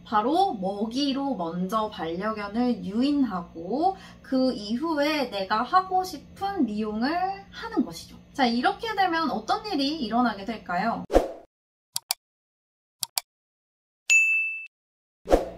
바로 먹이로 먼저 반려견을 유인하고 그 이후에 내가 하고 싶은 미용을 하는 것이죠. 자, 이렇게 되면 어떤 일이 일어나게 될까요?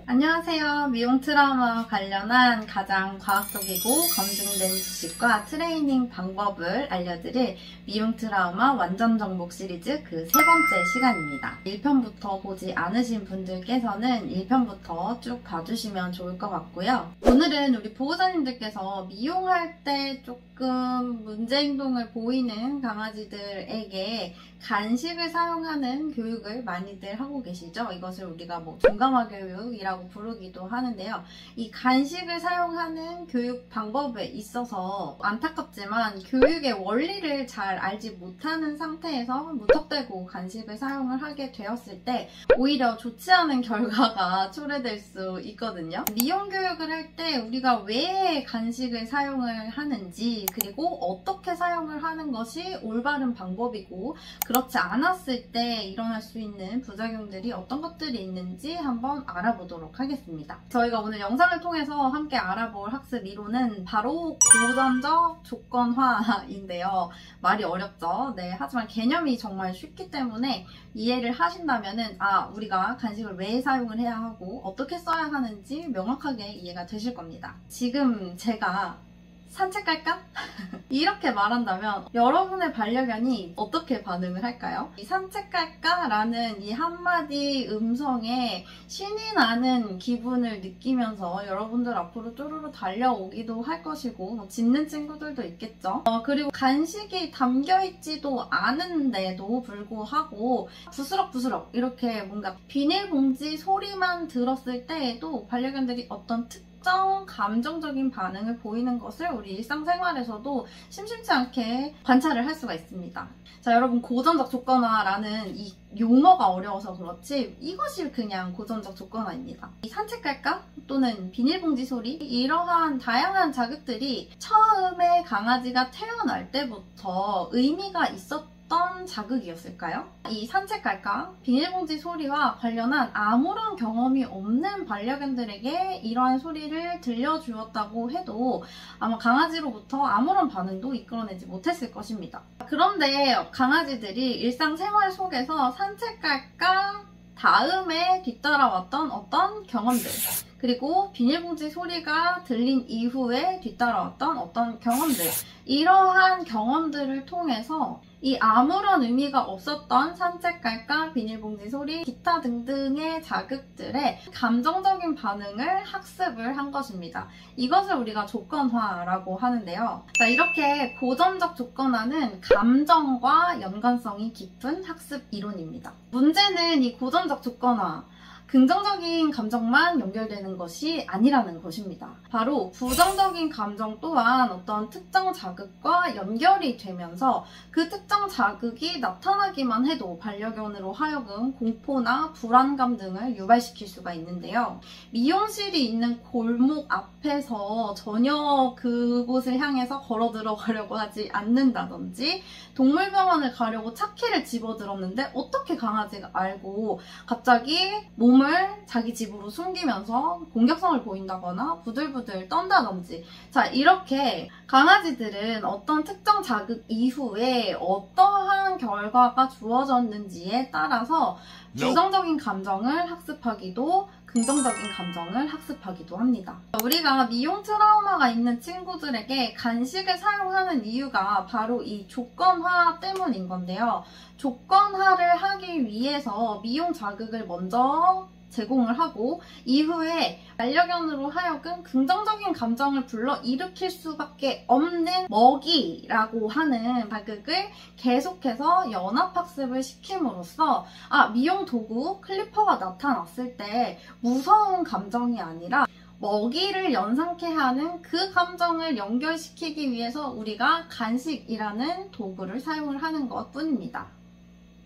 안녕하세요. 미용 트라우마 관련한 가장 과학적이고 검증된 지식과 트레이닝 방법을 알려드릴 미용 트라우마 완전 정복 시리즈 그 세 번째 시간입니다. 1편부터 보지 않으신 분들께서는 1편부터 쭉 봐주시면 좋을 것 같고요. 오늘은 우리 보호자님들께서 미용할 때 조금 문제 행동을 보이는 강아지들에게 간식을 사용하는 교육을 많이들 하고 계시죠. 이것을 우리가 중감화 교육이라고 부르기도 하는데요. 이 간식을 사용하는 교육 방법에 있어서 안타깝지만 교육의 원리를 잘 알지 못하는 상태에서 무턱대고 간식을 사용을 하게 되었을 때 오히려 좋지 않은 결과가 초래될 수 있거든요. 미용 교육을 할 때 우리가 왜 간식을 사용을 하는지, 그리고 어떻게 사용을 하는 것이 올바른 방법이고, 그렇지 않았을 때 일어날 수 있는 부작용들이 어떤 것들이 있는지 한번 알아보도록 하겠습니다. 저희가 오늘 영상을 통해서 함께 알아볼 학습 이론은 바로 고전적 조건화인데요. 말이 어렵죠? 네, 하지만 개념이 정말 쉽기 때문에 이해를 하신다면은 우리가 간식을 왜 사용을 해야 하고 어떻게 써야 하는지 명확하게 이해가 되실 겁니다. 지금 제가 산책 갈까? 이렇게 말한다면 여러분의 반려견이 어떻게 반응을 할까요? 이 산책 갈까? 라는 이 한마디 음성에 신이 나는 기분을 느끼면서 여러분들 앞으로 쪼르르 달려오기도 할 것이고, 짖는 친구들도 있겠죠. 그리고 간식이 담겨있지도 않은데도 불구하고 부스럭부스럭 이렇게 뭔가 비닐봉지 소리만 들었을 때에도 반려견들이 어떤 특정 감정적인 반응을 보이는 것을 우리 일상생활에서도 심심치 않게 관찰을 할 수가 있습니다. 자, 여러분, 고전적 조건화라는 이 용어가 어려워서 그렇지 이것이 그냥 고전적 조건화입니다. 이 산책 갈까? 또는 비닐봉지 소리? 이러한 다양한 자극들이 처음에 강아지가 태어날 때부터 의미가 있었던 자극이었을까요? 이 산책 갈까? 비닐봉지 소리와 관련한 아무런 경험이 없는 반려견들에게 이러한 소리를 들려주었다고 해도 아마 강아지로부터 아무런 반응도 이끌어내지 못했을 것입니다. 그런데 강아지들이 일상생활 속에서 산책 갈까? 다음에 뒤따라왔던 어떤 경험들, 그리고 비닐봉지 소리가 들린 이후에 뒤따라왔던 어떤 경험들, 이러한 경험들을 통해서 이 아무런 의미가 없었던 산책 갈까, 비닐봉지 소리, 기타 등등의 자극들의 감정적인 반응을 학습을 한 것입니다. 이것을 우리가 조건화라고 하는데요. 자, 이렇게 고전적 조건화는 감정과 연관성이 깊은 학습 이론입니다. 문제는 이 고전적 조건화, 긍정적인 감정만 연결되는 것이 아니라는 것입니다. 바로 부정적인 감정 또한 어떤 특정 자극과 연결이 되면서 그 특정 자극이 나타나기만 해도 반려견으로 하여금 공포나 불안감 등을 유발시킬 수가 있는데요. 미용실이 있는 골목 앞에서 전혀 그곳을 향해서 걸어 들어가려고 하지 않는다든지, 동물병원을 가려고 차키를 집어들었는데 어떻게 강아지가 알고 갑자기 몸을 자기 집으로 숨기면서 공격성을 보인다거나 부들부들 떤다든지, 자, 이렇게 강아지들은 어떤 특정 자극 이후에 어떠한 결과가 주어졌는지에 따라서 부정적인 감정을 학습하기도, 긍정적인 감정을 학습하기도 합니다. 우리가 미용 트라우마가 있는 친구들에게 간식을 사용하는 이유가 바로 이 조건화 때문인 건데요. 조건화를 하기 위해서 미용 자극을 먼저 제공을 하고 이후에 반려견으로 하여금 긍정적인 감정을 불러일으킬 수밖에 없는 먹이라고 하는 자극을 계속해서 연합학습을 시킴으로써 미용 도구 클리퍼가 나타났을 때 무서운 감정이 아니라 먹이를 연상케 하는 그 감정을 연결시키기 위해서 우리가 간식이라는 도구를 사용을 하는 것 뿐입니다.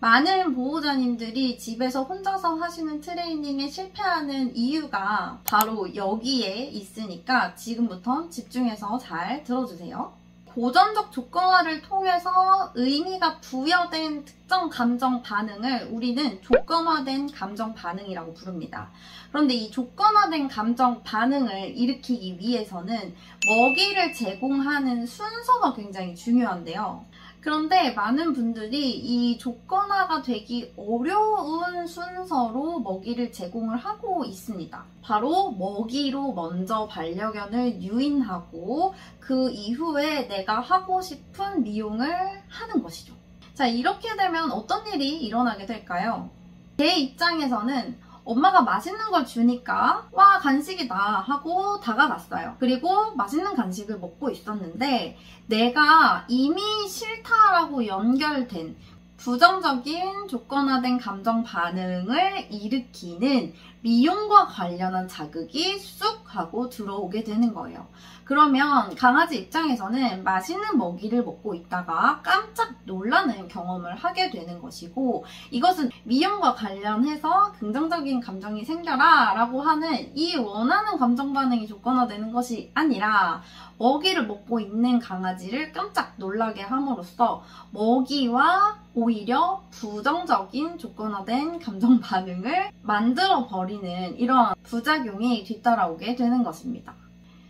많은 보호자님들이 집에서 혼자서 하시는 트레이닝에 실패하는 이유가 바로 여기에 있으니까 지금부터 집중해서 잘 들어주세요. 고전적 조건화를 통해서 의미가 부여된 특정 감정 반응을 우리는 조건화된 감정 반응이라고 부릅니다. 그런데 이 조건화된 감정 반응을 일으키기 위해서는 먹이를 제공하는 순서가 굉장히 중요한데요. 그런데 많은 분들이 이 조건화가 되기 어려운 순서로 먹이를 제공을 하고 있습니다. 바로 먹이로 먼저 반려견을 유인하고 그 이후에 내가 하고 싶은 미용을 하는 것이죠. 자, 이렇게 되면 어떤 일이 일어나게 될까요? 제 입장에서는 엄마가 맛있는 걸 주니까 와 간식이다 하고 다가갔어요. 그리고 맛있는 간식을 먹고 있었는데 내가 이미 싫다라고 연결된 부정적인 조건화된 감정 반응을 일으키는 미용과 관련한 자극이 쑥 하고 들어오게 되는 거예요. 그러면 강아지 입장에서는 맛있는 먹이를 먹고 있다가 깜짝 놀라는 경험을 하게 되는 것이고, 이것은 미용과 관련해서 긍정적인 감정이 생겨라 라고 하는 이 원하는 감정 반응이 조건화되는 것이 아니라 먹이를 먹고 있는 강아지를 깜짝 놀라게 함으로써 먹이와 오히려 부정적인 조건화된 감정 반응을 만들어 버리는 이런 부작용이 뒤따라오게 되는 것입니다.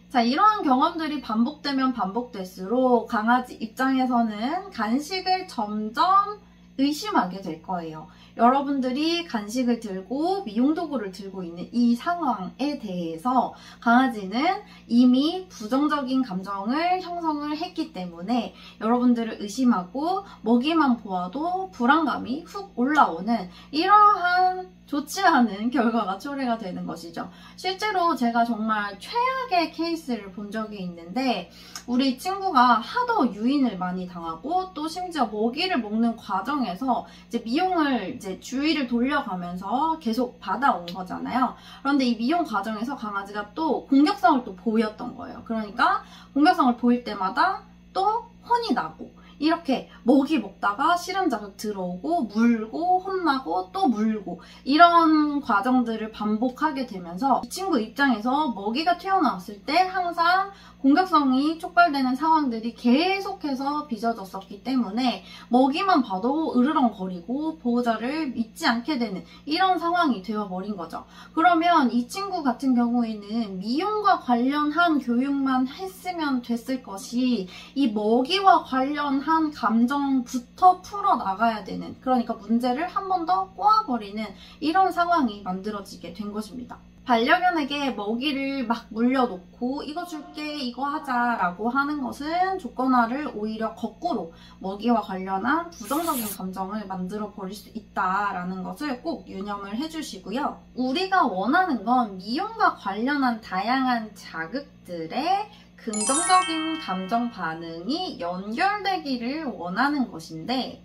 자, 이러한 경험들이 반복되면 반복될수록 강아지 입장에서는 간식을 점점 의심하게 될 거예요. 여러분들이 간식을 들고 미용도구를 들고 있는 이 상황에 대해서 강아지는 이미 부정적인 감정을 형성을 했기 때문에 여러분들을 의심하고 먹이만 보아도 불안감이 훅 올라오는 이러한 좋지 않은 결과가 초래가 되는 것이죠. 실제로 제가 정말 최악의 케이스를 본 적이 있는데, 우리 친구가 하도 유인을 많이 당하고 또 심지어 먹이를 먹는 과정에서 이제 미용을 이제 주위를 돌려가면서 계속 받아온 거잖아요. 그런데 이 미용 과정에서 강아지가 또 공격성을 또 보였던 거예요. 그러니까 공격성을 보일 때마다 또 혼이 나고, 이렇게 먹이 먹다가 싫은 자극 들어오고 물고 혼나고 또 물고 이런 과정들을 반복하게 되면서 이 친구 입장에서 먹이가 튀어나왔을 때 항상 공격성이 촉발되는 상황들이 계속해서 빚어졌었기 때문에 먹이만 봐도 으르렁거리고 보호자를 믿지 않게 되는 이런 상황이 되어버린 거죠. 그러면 이 친구 같은 경우에는 미용과 관련한 교육만 했으면 됐을 것이 이 먹이와 관련한 감정부터 풀어나가야 되는, 그러니까 문제를 한 번 더 꼬아버리는 이런 상황이 만들어지게 된 것입니다. 반려견에게 먹이를 막 물려놓고 이거 줄게 이거 하자 라고 하는 것은 조건화를 오히려 거꾸로 먹이와 관련한 부정적인 감정을 만들어 버릴 수 있다라는 것을 꼭 유념을 해주시고요. 우리가 원하는 건 미용과 관련한 다양한 자극들의 긍정적인 감정 반응이 연결되기를 원하는 것인데,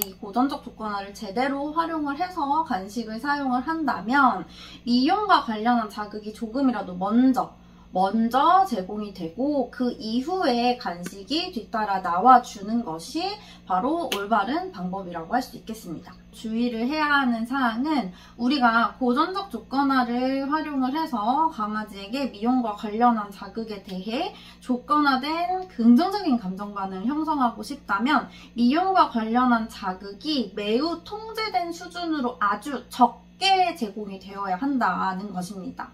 이 고전적 조건화를 제대로 활용을 해서 간식을 사용을 한다면 미용과 관련한 자극이 조금이라도 먼저 제공이 되고 그 이후에 간식이 뒤따라 나와주는 것이 바로 올바른 방법이라고 할 수 있겠습니다. 주의를 해야 하는 사항은 우리가 고전적 조건화를 활용을 해서 강아지에게 미용과 관련한 자극에 대해 조건화된 긍정적인 감정 반응을 형성하고 싶다면 미용과 관련한 자극이 매우 통제된 수준으로 아주 적게 제공이 되어야 한다는 것입니다.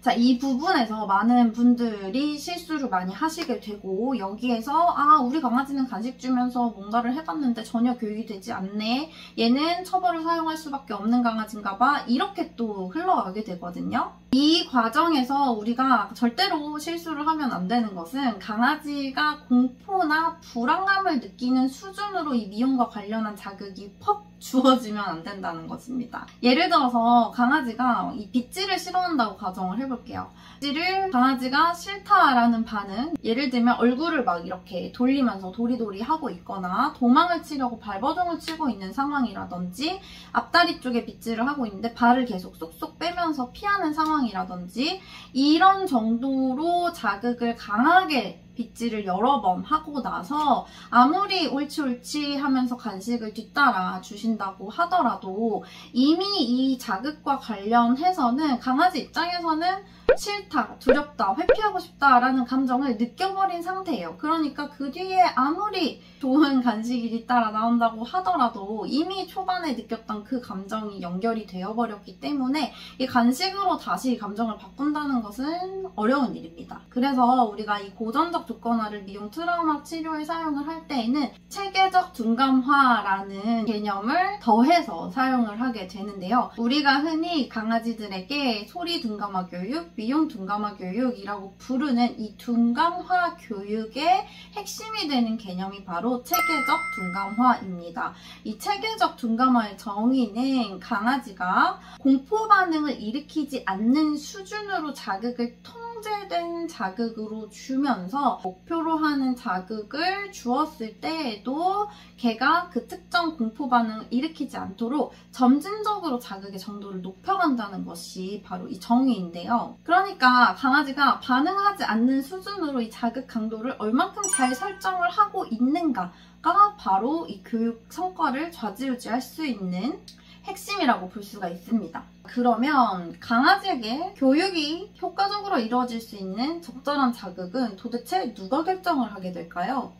자, 이 부분에서 많은 분들이 실수를 많이 하시게 되고, 여기에서 우리 강아지는 간식 주면서 뭔가를 해봤는데 전혀 교육이 되지 않네, 얘는 처벌을 사용할 수밖에 없는 강아지인가 봐, 이렇게 또 흘러가게 되거든요. 이 과정에서 우리가 절대로 실수를 하면 안 되는 것은 강아지가 공포나 불안감을 느끼는 수준으로 이 미용과 관련한 자극이 퍽 주어지면 안 된다는 것입니다. 예를 들어서 강아지가 이 빗질을 싫어한다고 가정을 해볼게요. 빗질을 강아지가 싫다라는 반응, 예를 들면 얼굴을 막 이렇게 돌리면서 도리도리 하고 있거나 도망을 치려고 발버둥을 치고 있는 상황이라든지, 앞다리 쪽에 빗질을 하고 있는데 발을 계속 쏙쏙 빼면서 피하는 상황이라든지, 이런 정도로 자극을 강하게 빗질을 여러 번 하고 나서 아무리 옳지 하면서 간식을 뒤따라 주신다고 하더라도 이미 이 자극과 관련해서는 강아지 입장에서는 싫다, 두렵다, 회피하고 싶다라는 감정을 느껴버린 상태예요. 그러니까 그 뒤에 아무리 좋은 간식이 따라 나온다고 하더라도 이미 초반에 느꼈던 그 감정이 연결이 되어버렸기 때문에 이 간식으로 다시 감정을 바꾼다는 것은 어려운 일입니다. 그래서 우리가 이 고전적 조건화를 미용 트라우마 치료에 사용을 할 때에는 체계적 둔감화라는 개념을 더해서 사용을 하게 되는데요. 우리가 흔히 강아지들에게 소리 둔감화 교육, 미용 둔감화 교육이라고 부르는 이 둔감화 교육의 핵심이 되는 개념이 바로 체계적 둔감화입니다. 이 체계적 둔감화의 정의는 강아지가 공포 반응을 일으키지 않는 수준으로 자극을 통제된 자극으로 주면서 목표로 하는 자극을 주었을 때에도 걔가 그 특정 공포 반응을 일으키지 않도록 점진적으로 자극의 정도를 높여간다는 것이 바로 이 정의인데요. 그러니까 강아지가 반응하지 않는 수준으로 이 자극 강도를 얼만큼 잘 설정을 하고 있는가가 바로 이 교육 성과를 좌지우지할 수 있는 핵심이라고 볼 수가 있습니다. 그러면 강아지에게 교육이 효과적으로 이루어질 수 있는 적절한 자극은 도대체 누가 결정을 하게 될까요?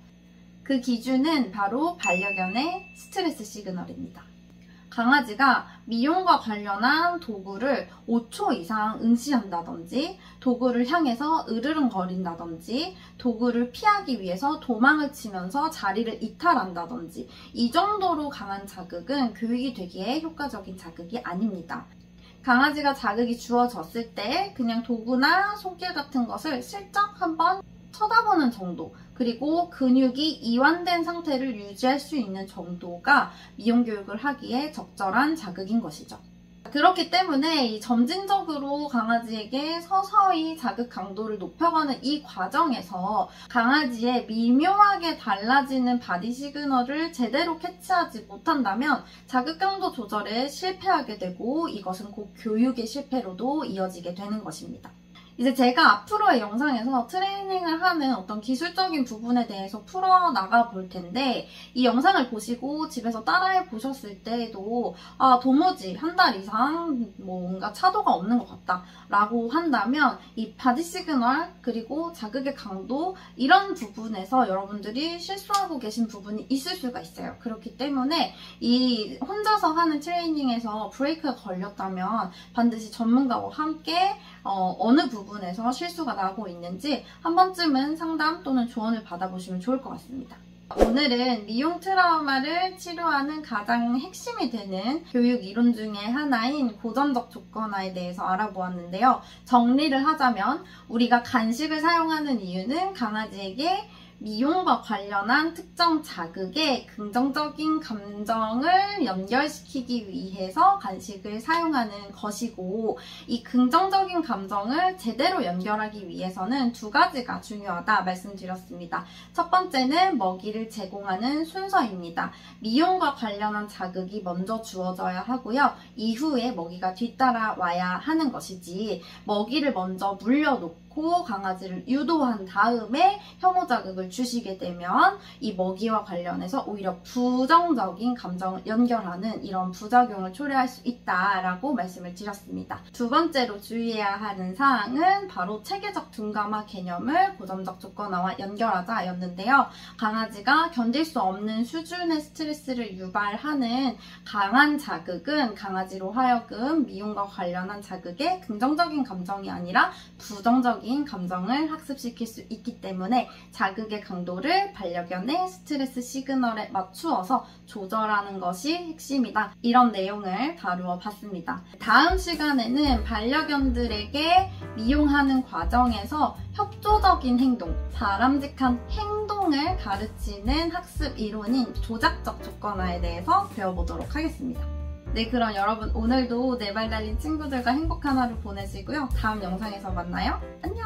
그 기준은 바로 반려견의 스트레스 시그널입니다. 강아지가 미용과 관련한 도구를 5초 이상 응시한다든지 도구를 향해서 으르렁거린다든지 도구를 피하기 위해서 도망을 치면서 자리를 이탈한다든지 이 정도로 강한 자극은 교육이 되기에 효과적인 자극이 아닙니다. 강아지가 자극이 주어졌을 때 그냥 도구나 손길 같은 것을 슬쩍 한번 쳐다보는 정도, 그리고 근육이 이완된 상태를 유지할 수 있는 정도가 미용교육을 하기에 적절한 자극인 것이죠. 그렇기 때문에 이 점진적으로 강아지에게 서서히 자극 강도를 높여가는 이 과정에서 강아지의 미묘하게 달라지는 바디 시그널을 제대로 캐치하지 못한다면 자극 강도 조절에 실패하게 되고 이것은 곧 교육의 실패로도 이어지게 되는 것입니다. 이제 제가 앞으로의 영상에서 트레이닝을 하는 어떤 기술적인 부분에 대해서 풀어나가 볼 텐데 이 영상을 보시고 집에서 따라해 보셨을 때에도 도무지 한 달 이상 뭔가 차도가 없는 것 같다 라고 한다면 이 바디 시그널 그리고 자극의 강도 이런 부분에서 여러분들이 실수하고 계신 부분이 있을 수가 있어요. 그렇기 때문에 이 혼자서 하는 트레이닝에서 브레이크가 걸렸다면 반드시 전문가와 함께 어느 부분에서 실수가 나고 있는지 한 번쯤은 상담 또는 조언을 받아보시면 좋을 것 같습니다. 오늘은 미용 트라우마를 치료하는 가장 핵심이 되는 교육 이론 중에 하나인 고전적 조건화에 대해서 알아보았는데요. 정리를 하자면 우리가 간식을 사용하는 이유는 강아지에게 미용과 관련한 특정 자극에 긍정적인 감정을 연결시키기 위해서 간식을 사용하는 것이고 이 긍정적인 감정을 제대로 연결하기 위해서는 두 가지가 중요하다 말씀드렸습니다. 첫 번째는 먹이를 제공하는 순서입니다. 미용과 관련한 자극이 먼저 주어져야 하고요. 이후에 먹이가 뒤따라와야 하는 것이지 먹이를 먼저 물려놓고 강아지를 유도한 다음에 혐오 자극을 주시게 되면 이 먹이와 관련해서 오히려 부정적인 감정을 연결하는 이런 부작용을 초래할 수 있다라고 말씀을 드렸습니다. 두 번째로 주의해야 하는 사항은 바로 체계적 둔감화 개념을 고전적 조건화와 연결하자였는데요. 강아지가 견딜 수 없는 수준의 스트레스를 유발하는 강한 자극은 강아지로 하여금 미용과 관련한 자극에 긍정적인 감정이 아니라 부정적인 감정을 학습시킬 수 있기 때문에 자극의 강도를 반려견의 스트레스 시그널에 맞추어서 조절하는 것이 핵심이다. 이런 내용을 다루어 봤습니다. 다음 시간에는 반려견들에게 미용하는 과정에서 협조적인 행동, 바람직한 행동을 가르치는 학습 이론인 조작적 조건화에 대해서 배워보도록 하겠습니다. 네, 그럼 여러분 오늘도 네 발 달린 친구들과 행복한 하루 보내시고요. 다음 영상에서 만나요. 안녕!